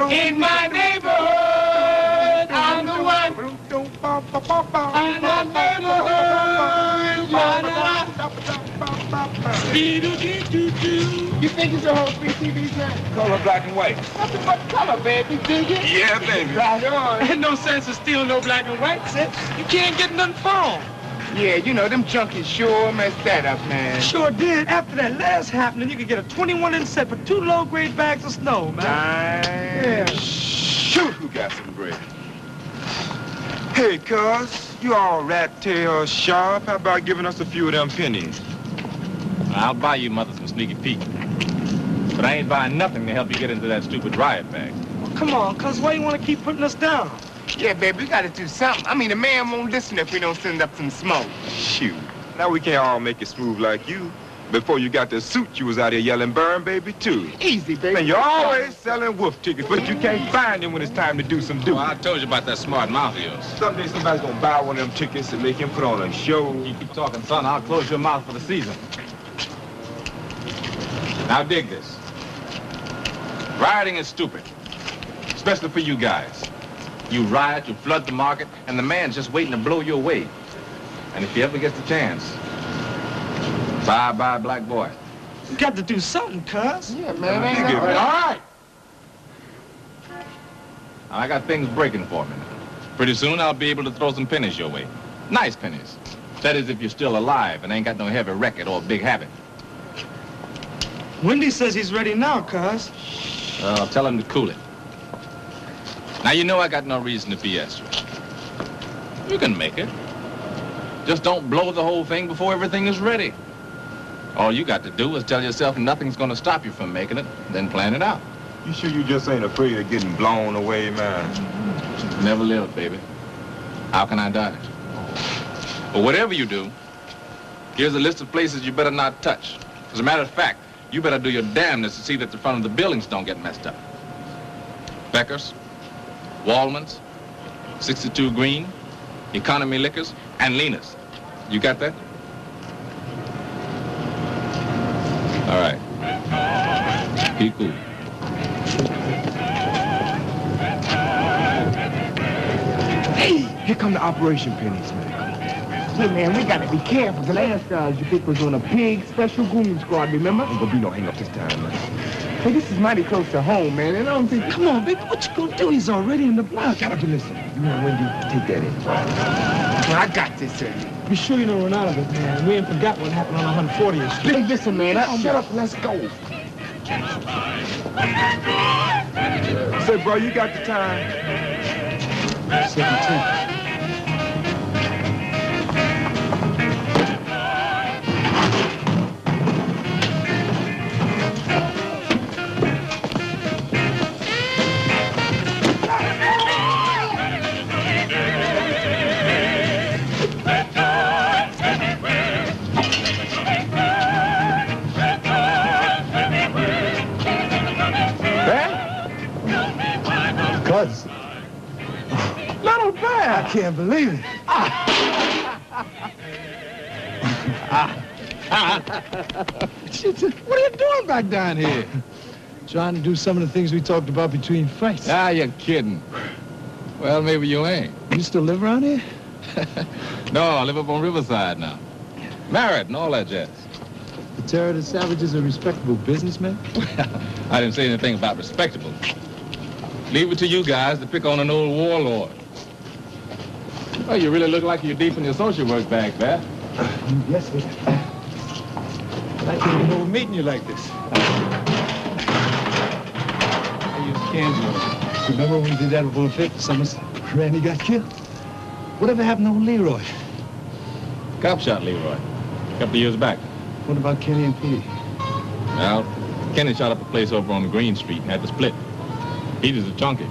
In my neighborhood, I'm the one. In my neighborhood, you think it's a whole free TV set? Color black and white. Nothing but color, baby. Dig it? Yeah, baby. Right on. Ain't no sense of stealing no black and white sets. You can't get nothing for them. Yeah, you know, them junkies sure messed that up, man. Sure did. After that last happening, you could get a 21-inch set for 2 low-grade bags of snow, man. Yeah. Shoot, who got some bread? Hey, cuz, you all rat-tail sharp. How about giving us a few of them pennies? I'll buy you mother some sneaky Pete. But I ain't buying nothing to help you get into that stupid riot bag. Well, come on, cuz, why you want to keep putting us down? Yeah, baby, we gotta do something. I mean, the man won't listen if we don't send up some smoke. Shoot. Now we can't all make it smooth like you. Before you got the suit, you was out here yelling burn, baby, too. Easy, baby. And you're always selling wolf tickets, but you can't find them when it's time to do some do. Well, I told you about that smart mouth of yours. Someday somebody's gonna buy one of them tickets and make him put on a show. You keep talking, son, I'll close your mouth for the season. Now dig this. Rioting is stupid, especially for you guys. You riot, you flood the market, and the man's just waiting to blow you away. And if he ever gets the chance, bye-bye, black boy. You got to do something, cuz. Yeah, man. Ain't All right. I got things breaking for me. Pretty soon I'll be able to throw some pennies your way. Nice pennies. That is if you're still alive and ain't got no heavy record or big habit. Wendy says he's ready now, cuz. Well, tell him to cool it. Now, you know I got no reason to BS you. You can make it. Just don't blow the whole thing before everything is ready. All you got to do is tell yourself nothing's going to stop you from making it, then plan it out. You sure you just ain't afraid of getting blown away, man? Never live, baby. How can I die? But whatever you do, here's a list of places you better not touch. As a matter of fact, you better do your damnedest to see that the front of the buildings don't get messed up. Becker's, Wallman's, 62 Green, Economy Liquors, and Lena's. You got that? All right. Be cool. Hey, here come the operation pennies, man. Hey, man, we gotta be careful. The last guys you picked was on a big special grooming squad, remember? Ain't gonna be no hang-up this time, man. Hey, this is mighty close to home, man, and I don't think... Come on, baby, what you gonna do? He's already in the block. Shut up and listen. You and Wendy, take that in. Well, I got this, sir. Be sure you don't run out of it, man. We ain't forgot what happened on 140th Street. Hey, listen, man, shut up and let's go. Say, bro, you got the time? 17. Little bear! I can't believe it. What are you doing back down here? Trying to do some of the things we talked about between fights. Ah, you're kidding. Well, maybe you ain't. You still live around here? No, I live up on Riverside now. Married and all that jazz. The Terror of the Savage is a respectable businessman? I didn't say anything about respectable. Leave it to you guys to pick on an old warlord. Well, you really look like you're deep in your social work bag, Bear. Yes, sir. I can't remember meeting you like this. I used cans. Remember when we did that with 150? Summers, Randy got killed. Whatever happened to old Leroy? Cop shot Leroy a couple of years back. What about Kenny and Petey? Well, Kenny shot up a place over on Green Street and had to split. Petey's a junkie.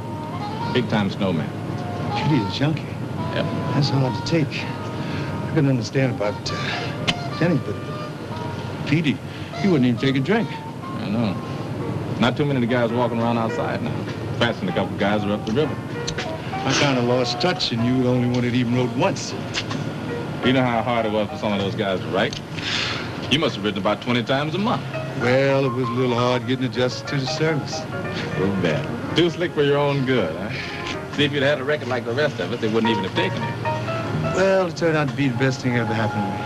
Big-time snowman. Petey's a junkie? Yep. That's hard to take. I can understand about Kenny, but Petey, he wouldn't even take a drink. I know. Not too many of the guys walking around outside now. Fast and a couple of guys are up the river. I kind of lost touch, and you were the only one that even wrote once. You know how hard it was for some of those guys to write? You must have written about 20 times a month. Well, it was a little hard getting adjusted to the service. Real bad. Too slick for your own good, huh? See, if you'd had a record like the rest of us, they wouldn't even have taken it. Well, it turned out to be the best thing ever happened to me.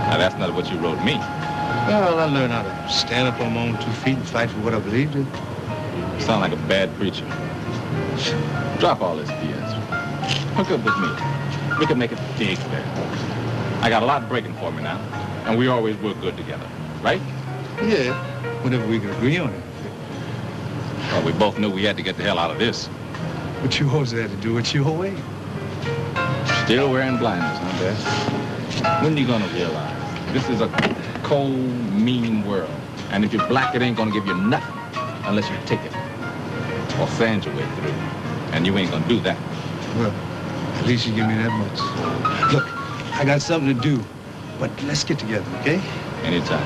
Now, that's not what you wrote me. Well, I learned how to stand up on my own 2 feet and fight for what I believed in. You sound like a bad preacher. Drop all this BS. Hook up with me. We can make it big there. I got a lot breaking for me now, and we always work good together, right? Yeah, whenever we can agree on it. Well, we both knew we had to get the hell out of this. But you always had to do it your way. Still wearing blinders, huh, Bess? When you gonna realize this is a cold, mean world, and if you're black, it ain't gonna give you nothing unless you take it or sand your way through, and you ain't gonna do that. Well, at least you give me that much. Look, I got something to do, but let's get together, okay? Anytime.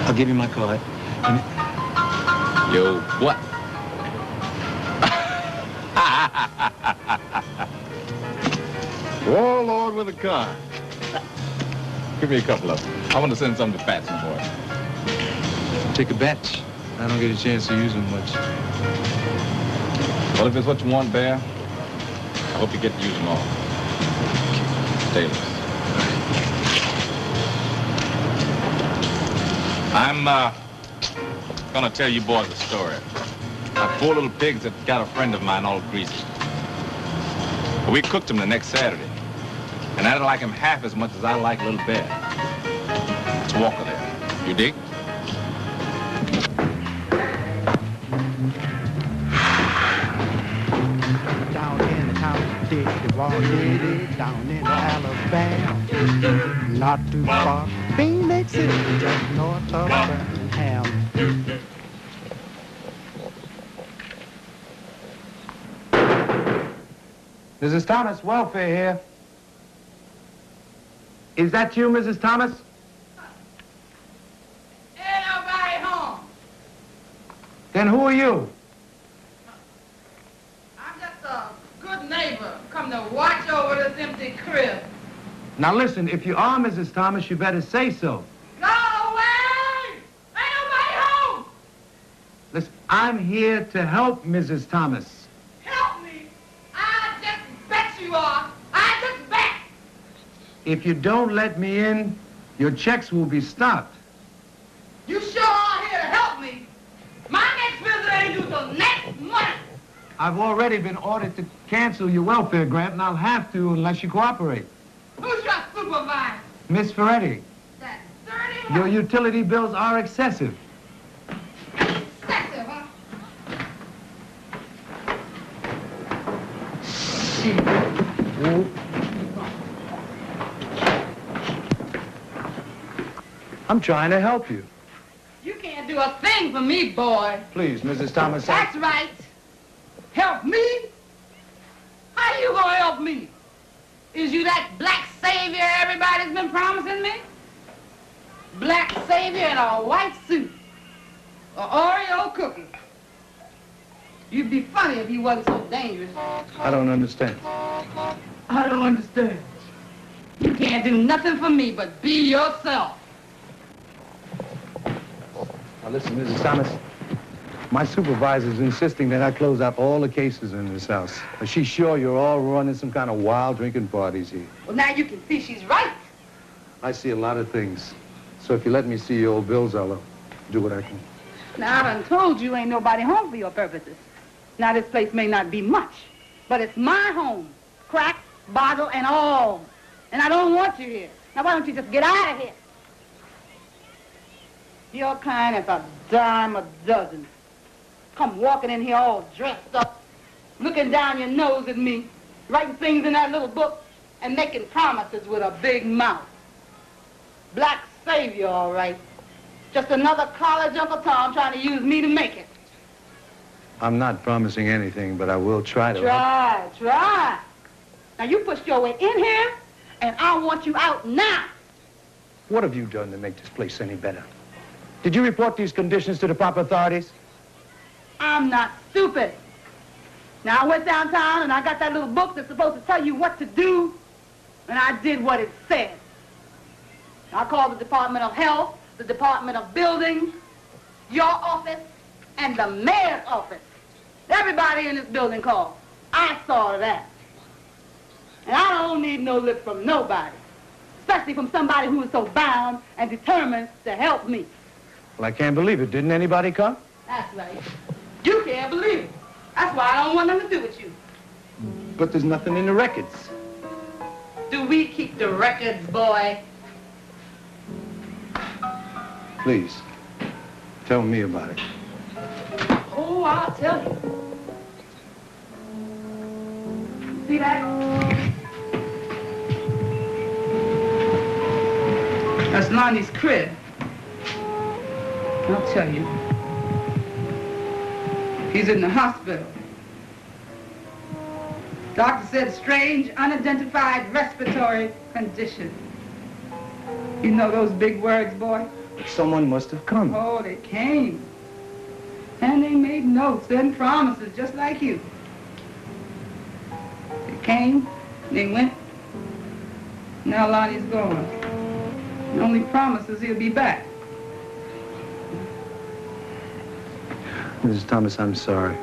I'll give you my card. And Yo, what? Oh, Lord, with a car. Give me a couple of them. I want to send some to Patsy, boy. take a batch. I don't get a chance to use them much. Well, if it's what you want, Bear, I hope you get to use them all. Taylor. I'm gonna tell you boys a story. My poor little pigs that got a friend of mine all greasy. We cooked him the next Saturday. And I didn't like him half as much as I like Little Bear. It's Walker there. You dig? Down in the town, dig the wall, dig it down in Alabama. Not too far, Phoenix City, just north of Birmingham. Mrs. Thomas, welfare here. Is that you, Mrs. Thomas? Ain't nobody home. Then who are you? I'm just a good neighbor come to watch over this empty crib. Now listen, if you are Mrs. Thomas, you better say so. Go away! Ain't nobody home! Listen, I'm here to help Mrs. Thomas. Help me! I just bet you are. I just bet! If you don't let me in, your checks will be stopped. You sure are here to help me. My next visit ain't due till next month. I've already been ordered to cancel your welfare grant, and I'll have to unless you cooperate. Who's your supervisor? Miss Ferretti, That dirty your one. utility bills are excessive. Excessive, huh? I'm trying to help you. You can't do a thing for me, boy. Please, Mrs. Thomas. That's right. Help me? How you gonna help me? Is you that black savior everybody's been promising me? Black savior in a white suit. An Oreo cookie. You'd be funny if you wasn't so dangerous. I don't understand. I don't understand. You can't do nothing for me but be yourself. Now listen, Mrs. Thomas. My supervisor's insisting that I close out all the cases in this house. She's sure you're all running some kind of wild drinking parties here. Well, now you can see she's right. I see a lot of things. So if you let me see your old bills, I'll do what I can. Now, I done told you ain't nobody home for your purposes. Now, this place may not be much, but it's my home. Crack, bottle, and all. And I don't want you here. Now, why don't you just get out of here? Your kind is a dime a dozen. Come walking in here all dressed up, looking down your nose at me, writing things in that little book, and making promises with a big mouth. Black savior, all right. Just another college Uncle Tom trying to use me to make it. I'm not promising anything, but I will try to. Try. Now, you pushed your way in here, and I want you out now. What have you done to make this place any better? Did you report these conditions to the proper authorities? I'm not stupid. Now, I went downtown, and I got that little book that's supposed to tell you what to do, and I did what it said. I called the Department of Health, the Department of Buildings, your office, and the mayor's office. Everybody in this building called. I saw that. And I don't need no lip from nobody, especially from somebody who is so bound and determined to help me. Well, I can't believe it. Didn't anybody come? That's right. You can't believe it. That's why I don't want nothing to do with you. But there's nothing in the records. Do we keep the records, boy? Please, tell me about it. Oh, I'll tell you. See that? That's Lonnie's crib. I'll tell you. He's in the hospital. Doctor said strange, unidentified respiratory condition. You know those big words, boy? But someone must have come. Oh, they came. And they made notes and promises, just like you. They came, they went. Now Lonnie's gone. The only promise is he'll be back. Mrs. Thomas, I'm sorry.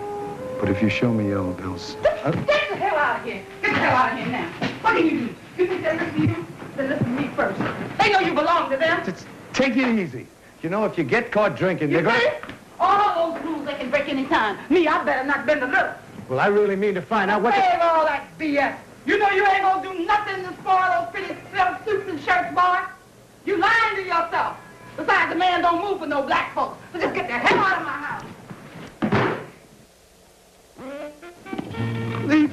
But if you show me yellow bills... Get the hell out of here. Get the hell out of here now. What can you do? You think they listen to you? Then listen to me first. They know you belong to them. Just take it easy. You know, if you get caught drinking, You they're going think? All those rules they can break any time. Me, I better not bend a little. Well, I really mean to find out what... Save all that BS. You know you ain't gonna do nothing to spoil those pretty silk suits and shirts, boy. You lying to yourself. Besides, the man don't move for no black folks. So just get the hell out of my house. Leave.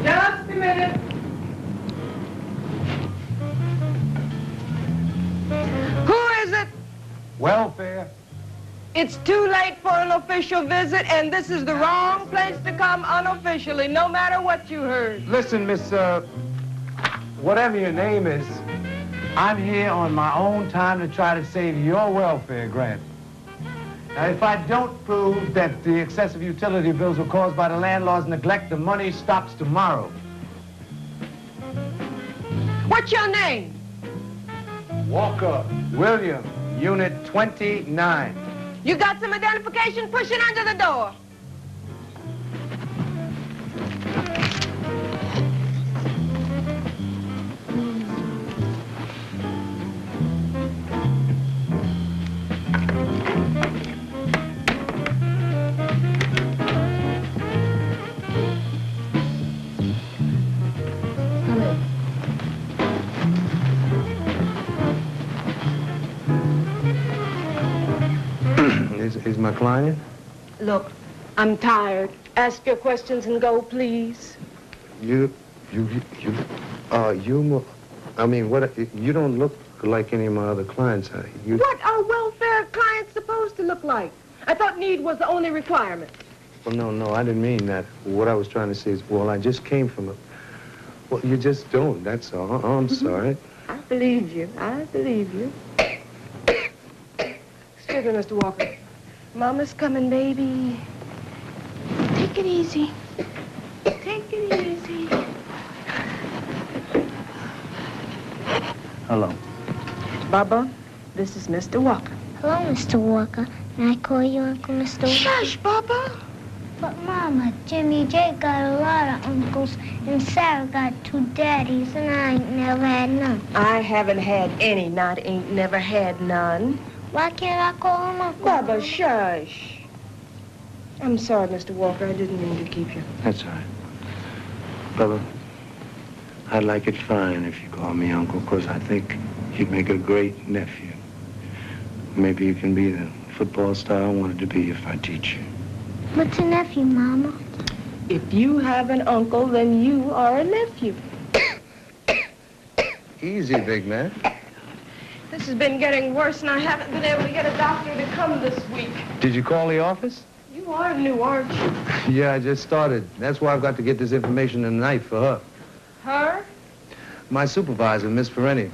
Just a minute. Who is it? Welfare. It's too late for an official visit, and this is the wrong place to come unofficially, no matter what you heard. Listen, Miss, whatever your name is, I'm here on my own time to try to save your welfare grant. Now, if I don't prove that the excessive utility bills were caused by the landlord's neglect, the money stops tomorrow. What's your name? Walker William, Unit 29. You got some identification pushing under the door. Is my client? Look, I'm tired. Ask your questions and go, please. I mean, what, you don't look like any of my other clients. What are welfare clients supposed to look like? I thought need was the only requirement. Well, no, I didn't mean that. What I was trying to say is, well, I just came from a... Well, you just don't, that's all. Oh, I'm sorry. I believe you. I believe you. Excuse me, Mr. Walker. Mama's coming, baby. Take it easy. Take it easy. Hello. Bubba, this is Mr. Walker. Hello, Mr. Walker. Can I call you Uncle Mr. Walker? Shush, Bubba. But, Mama, Jimmy J got a lot of uncles, and Sarah got 2 daddies, and I ain't never had none. I haven't had any, not ain't never had none. Why can't I call him Uncle? Bubba, shush. I'm sorry, Mr. Walker. I didn't mean to keep you. That's all right. Bubba, I'd like it fine if you call me Uncle, because I think you'd make a great nephew. Maybe you can be the football star I wanted to be if I teach you. What's a nephew, Mama? If you have an uncle, then you are a nephew. Easy, big man. This has been getting worse, and I haven't been able to get a doctor to come this week. Did you call the office? You are new, aren't you? Yeah, I just started. That's why I've got to get this information tonight for her. Her? My supervisor, Miss Perenni.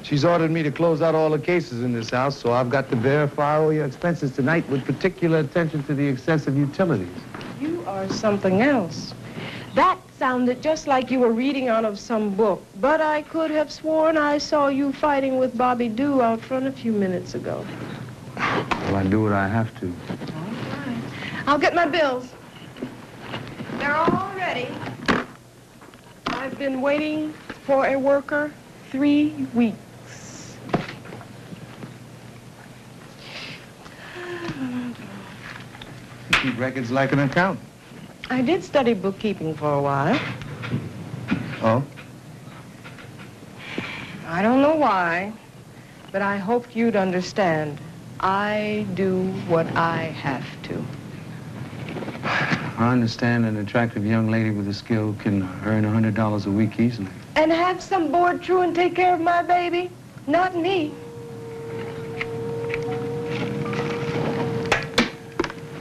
She's ordered me to close out all the cases in this house, so I've got to verify all your expenses tonight with particular attention to the excessive utilities. You are something else. That sounded just like you were reading out of some book, but I could have sworn I saw you fighting with Bobby Doo out front a few minutes ago. Well, I do what I have to. All right. I'll get my bills. They're all ready. I've been waiting for a worker 3 weeks. You keep records like an accountant. I did study bookkeeping for a while. Oh? I don't know why, but I hoped you'd understand. I do what I have to. I understand an attractive young lady with a skill can earn $100 a week easily. And have some board true and take care of my baby? Not me.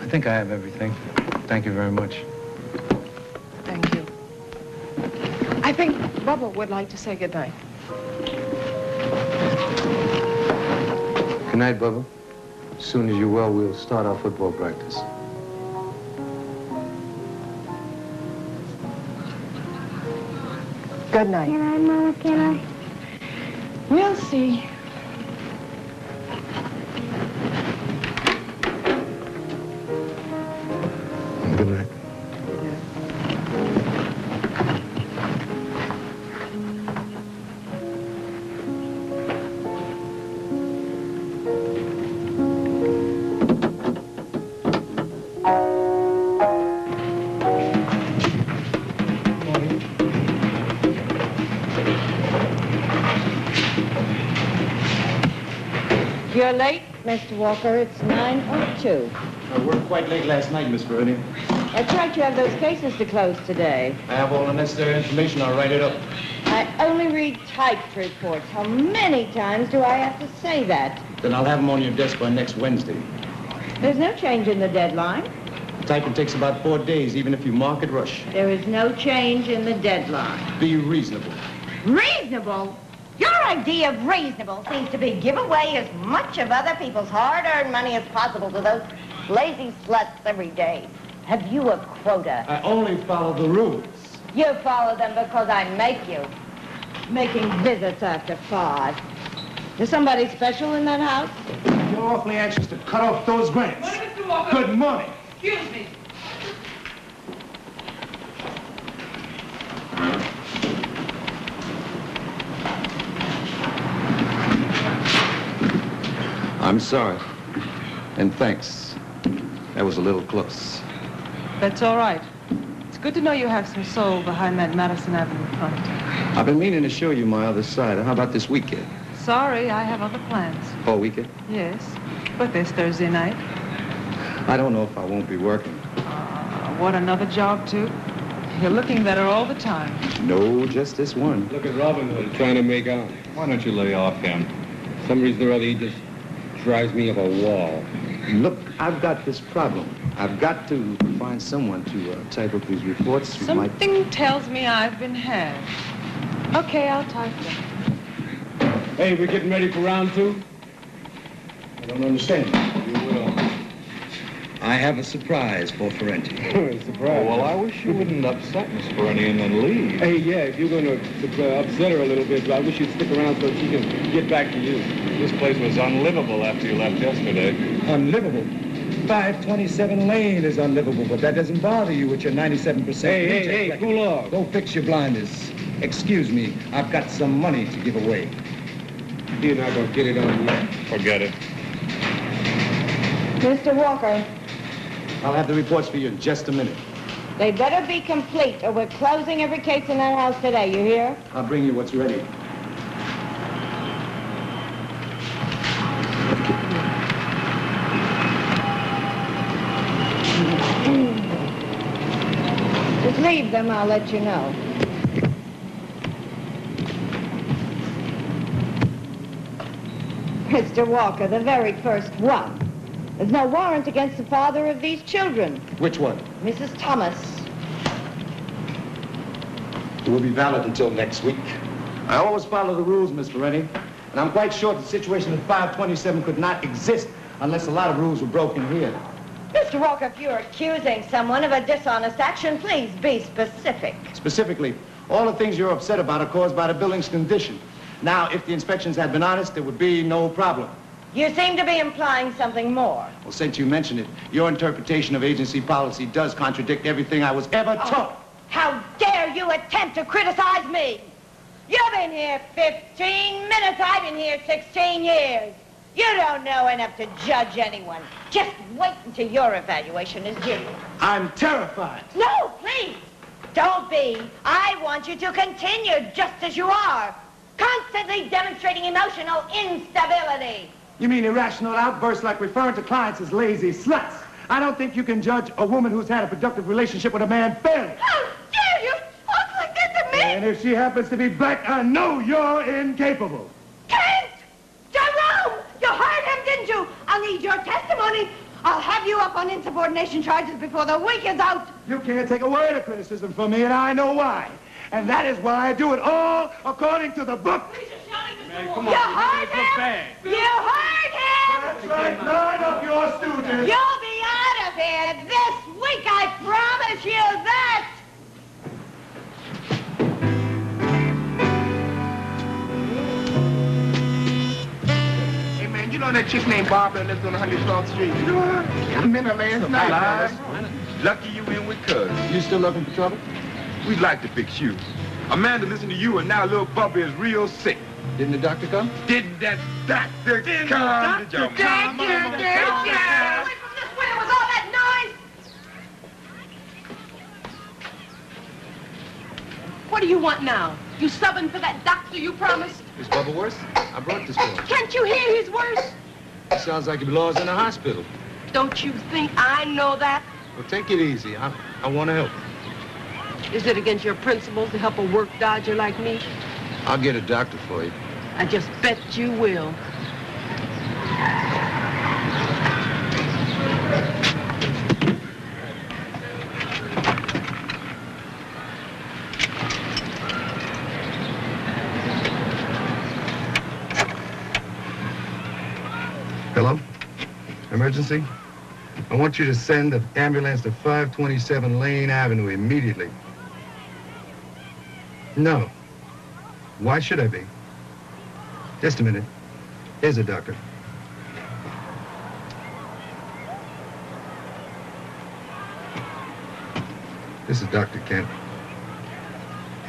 I think I have everything. Thank you very much. Thank you. I think Bubba would like to say goodnight. Good night, Bubba. As soon as you're well, we'll start our football practice. Good night. Can I, Mama, can I? We'll see. Good night. You're late, Mr. Walker. It's 9:02. I worked quite late last night, Miss Bernie. That's right, you have those cases to close today. I have all the necessary information. I'll write it up. I only read typed reports. How many times do I have to say that? Then I'll have them on your desk by next Wednesday. There's no change in the deadline. Typing takes about 4 days, even if you mark it rush. There is no change in the deadline. Be reasonable. Reasonable? Your idea of reasonable seems to be give away as much of other people's hard-earned money as possible to those lazy sluts every day. Have you a quota? I only follow the rules. You follow them because I make you. Making visits after 5. There's somebody special in that house? You're awfully anxious to cut off those grants. Morning, Mr. Walker. Good morning. Excuse me. I'm sorry. And thanks. That was a little close. That's all right. It's good to know you have some soul behind that Madison Avenue front. I've been meaning to show you my other side. How about this weekend? Sorry, I have other plans. All weekend? Yes, but this Thursday night. I don't know if I won't be working. What, another job, too? You're looking better all the time. No, just this one. Look at Robin Hood trying to make out. Why don't you lay off him? For some reason or other, he just drives me up a wall. Look, I've got this problem. I've got to find someone to type up these reports. who might- Something tells me I've been had. Okay, I'll type them. Hey, we're getting ready for round 2? I don't understand. You will. I have a surprise for Ferenti. Surprise. Well, I wish you wouldn't upset Miss Ferenti and then leave. Hey, yeah, if you're going to upset her a little bit, I wish you'd stick around so she can get back to you. This place was unlivable after you left yesterday. Unlivable? 527 Lane is unlivable, but that doesn't bother you with your 97%. Hey, cool off. Go fix your blinders. Excuse me, I've got some money to give away. You're not going to get it on yet. Forget it. Mr. Walker, I'll have the reports for you in just a minute. they better be complete or we're closing every case in that house today, you hear? I'll bring you what's ready. Just leave them, I'll let you know. Mr. Walker, the very first one. There's no warrant against the father of these children, Which one? Mrs. Thomas. It will be valid until next week. I always follow the rules, Miss Ferenti. And I'm quite sure the situation at 527 could not exist unless a lot of rules were broken here. Mr. Walker, if you're accusing someone of a dishonest action, please be specific. Specifically, all the things you're upset about are caused by the building's condition. Now, if the inspections had been honest, there would be no problem. You seem to be implying something more. Well, since you mentioned it, your interpretation of agency policy does contradict everything I was ever taught. How dare you attempt to criticize me? You've been here 15 minutes. I've been here 16 years. You don't know enough to judge anyone. Just wait until your evaluation is due. I'm terrified. No, please. Don't be. I want you to continue just as you are, constantly demonstrating emotional instability. You mean irrational outbursts like referring to clients as lazy sluts? I don't think you can judge a woman who's had a productive relationship with a man fairly. How dare you talk like this to me? And if she happens to be black, I know you're incapable. Kent! Jerome! You heard him, didn't you? I'll need your testimony. I'll have you up on insubordination charges before the week is out. You can't take a word of criticism from me, and I know why. And that is why I do it all according to the book. Man, come on. You heard him? You heard him? That's right, none of your students. You'll be out of here this week, I promise you that. Hey, man, you know that chick named Barbara that lives on 112th Street? You know her? I met her last night. Lucky you in with Cuz. You still looking for trouble? We'd like to fix you. Amanda listened to you, and now little Bubba is real sick. Didn't the doctor come? Didn't that doctor come? Did your mama? Away from this window with all that noise. What do you want now? You subbing for that doctor you promised? Is Bubba worse? I brought this for him. Can't you hear he's worse? It sounds like he belongs in the hospital. Don't you think I know that? Well, take it easy. I want to help. Is it against your principles to help a work dodger like me? I'll get a doctor for you. I just bet you will. Hello? Emergency? I want you to send the ambulance to 527 Lane Avenue immediately. No. Why should I be? Just a minute. Here's a doctor. This is Dr. Kent.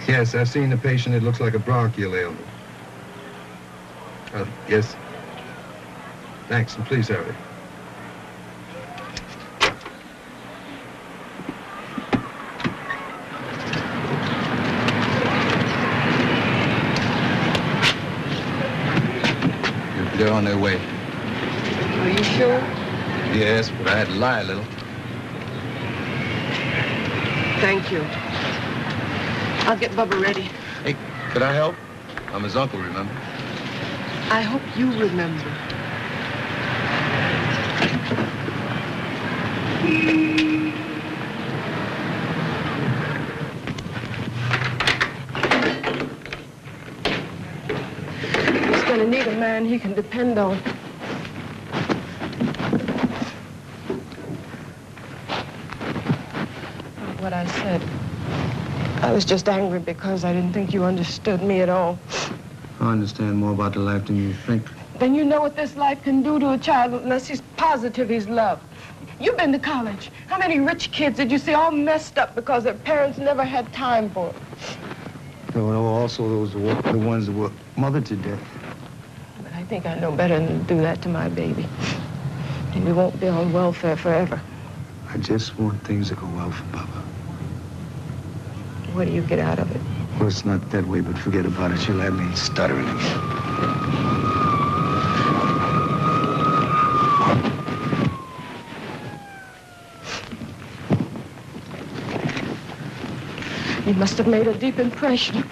Yes, I've seen the patient. It looks like a bronchial ailment. Yes. Thanks, and please hurry. They're on their way. Are you sure? Yes, but I had to lie a little. Thank you. I'll get Bubba ready. Hey, could I help? I'm his uncle, remember? I hope you remember. He's gonna need a man he can depend on. What I said. I was just angry because I didn't think you understood me at all. I understand more about the life than you think. Then you know what this life can do to a child unless he's positive he's loved. You've been to college. How many rich kids did you see all messed up because their parents never had time for them? There were also those the ones that were mothered to death. But I think I know better than to do that to my baby. And we won't be on welfare forever. I just want things to go well for Bubba. What do you get out of it? Well, it's not that way, but forget about it. You'll have me stuttering again. You must have made a deep impression.